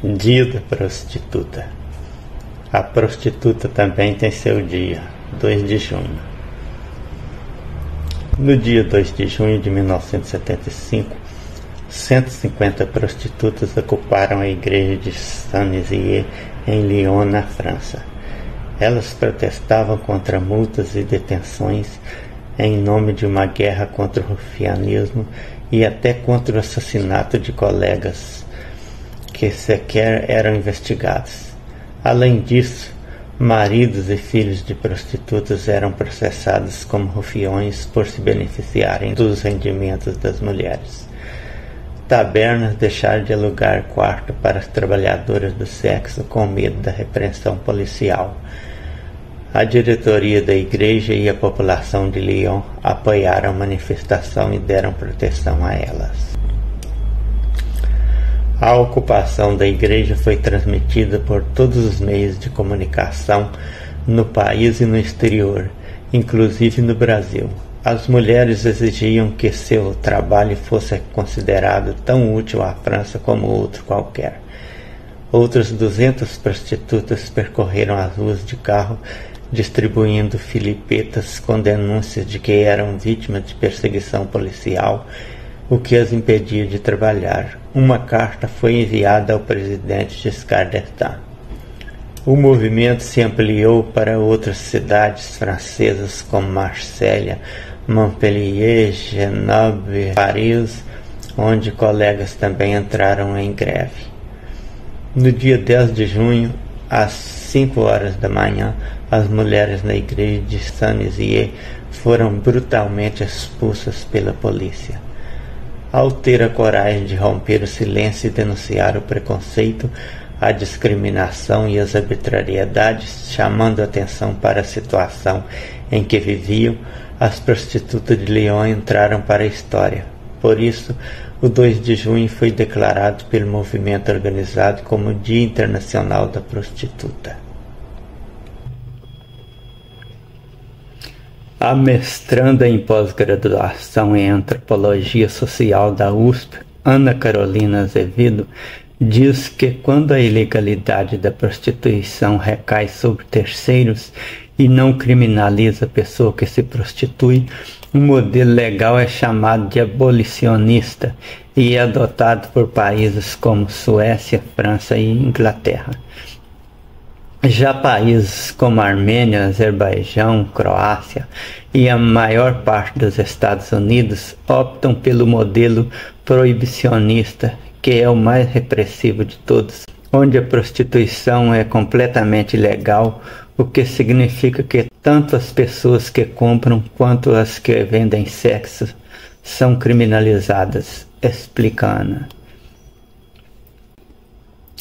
Dia da prostituta. A prostituta também tem seu dia, 2 de junho. No dia 2 de junho de 1975, 150 prostitutas ocuparam a igreja de Saint-Nizier em Lyon, na França. Elas protestavam contra multas e detenções em nome de uma guerra contra o rufianismo e até contra o assassinato de colegas que sequer eram investigados. Além disso, maridos e filhos de prostitutas eram processados como rufiões por se beneficiarem dos rendimentos das mulheres. Tabernas deixaram de alugar quarto para as trabalhadoras do sexo com medo da repressão policial. A diretoria da igreja e a população de Lyon apoiaram a manifestação e deram proteção a elas. A ocupação da igreja foi transmitida por todos os meios de comunicação no país e no exterior, inclusive no Brasil. As mulheres exigiam que seu trabalho fosse considerado tão útil à França como outro qualquer. Outras 200 prostitutas percorreram as ruas de carro distribuindo filipetas com denúncias de que eram vítimas de perseguição policial, o que as impedia de trabalhar. Uma carta foi enviada ao presidente Giscard d'Estaing. O movimento se ampliou para outras cidades francesas como Marselha, Montpellier, Grenoble, Paris, onde colegas também entraram em greve. No dia 10 de junho, às 5 horas da manhã, as mulheres na igreja de Saint-Nizier foram brutalmente expulsas pela polícia. Ao ter a coragem de romper o silêncio e denunciar o preconceito, a discriminação e as arbitrariedades, chamando a atenção para a situação em que viviam, as prostitutas de Lyon entraram para a história. Por isso, o 2 de junho foi declarado pelo movimento organizado como o Dia Internacional da Prostituta. A mestranda em pós-graduação em Antropologia Social da USP, Ana Carolina Azevedo, diz que quando a ilegalidade da prostituição recai sobre terceiros e não criminaliza a pessoa que se prostitui, um modelo legal é chamado de abolicionista e é adotado por países como Suécia, França e Inglaterra. Já países como Armênia, Azerbaijão, Croácia e a maior parte dos Estados Unidos optam pelo modelo proibicionista, que é o mais repressivo de todos, onde a prostituição é completamente ilegal, o que significa que tanto as pessoas que compram quanto as que vendem sexo são criminalizadas, explica Ana.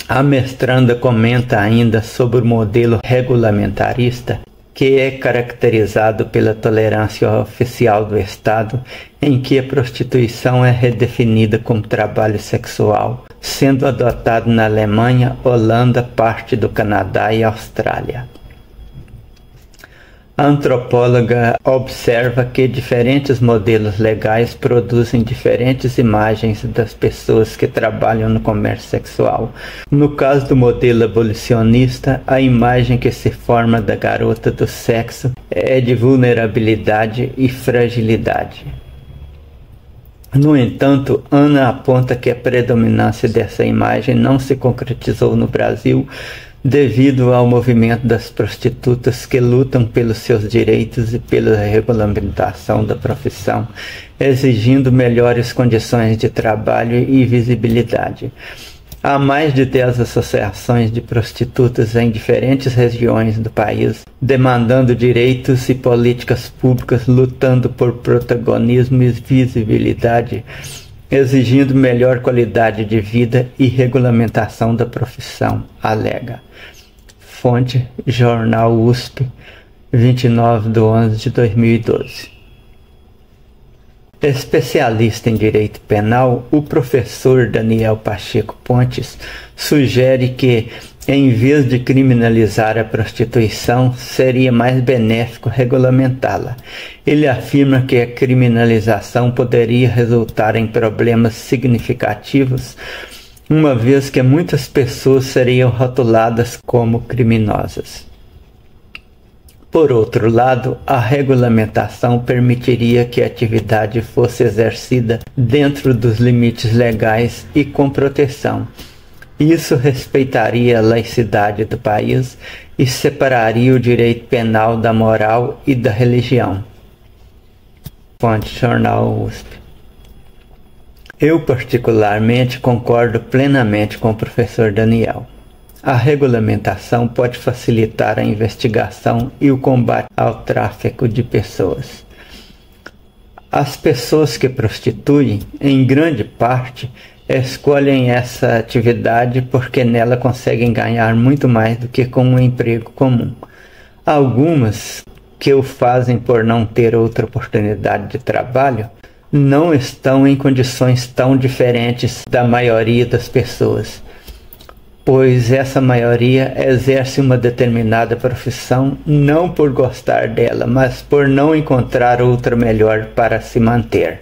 A mestranda comenta ainda sobre o modelo regulamentarista, que é caracterizado pela tolerância oficial do Estado, em que a prostituição é redefinida como trabalho sexual, sendo adotado na Alemanha, Holanda, parte do Canadá e Austrália. A antropóloga observa que diferentes modelos legais produzem diferentes imagens das pessoas que trabalham no comércio sexual. No caso do modelo abolicionista, a imagem que se forma da garota do sexo é de vulnerabilidade e fragilidade. No entanto, Ana aponta que a predominância dessa imagem não se concretizou no Brasil, devido ao movimento das prostitutas que lutam pelos seus direitos e pela regulamentação da profissão, exigindo melhores condições de trabalho e visibilidade. Há mais de 10 associações de prostitutas em diferentes regiões do país, demandando direitos e políticas públicas, lutando por protagonismo e visibilidade, exigindo melhor qualidade de vida e regulamentação da profissão, alega. Fonte: Jornal USP, 29/11/2012. Especialista em direito penal, o professor Daniel Pacheco Pontes sugere que, em vez de criminalizar a prostituição, seria mais benéfico regulamentá-la. Ele afirma que a criminalização poderia resultar em problemas significativos uma vez que muitas pessoas seriam rotuladas como criminosas. Por outro lado, a regulamentação permitiria que a atividade fosse exercida dentro dos limites legais e com proteção. Isso respeitaria a laicidade do país e separaria o direito penal da moral e da religião. Fonte Jornal USP. Eu particularmente concordo plenamente com o professor Daniel. A regulamentação pode facilitar a investigação e o combate ao tráfico de pessoas. As pessoas que prostituem, em grande parte, escolhem essa atividade porque nela conseguem ganhar muito mais do que com um emprego comum. Algumas que o fazem por não ter outra oportunidade de trabalho não estão em condições tão diferentes da maioria das pessoas, pois essa maioria exerce uma determinada profissão não por gostar dela, mas por não encontrar outra melhor para se manter.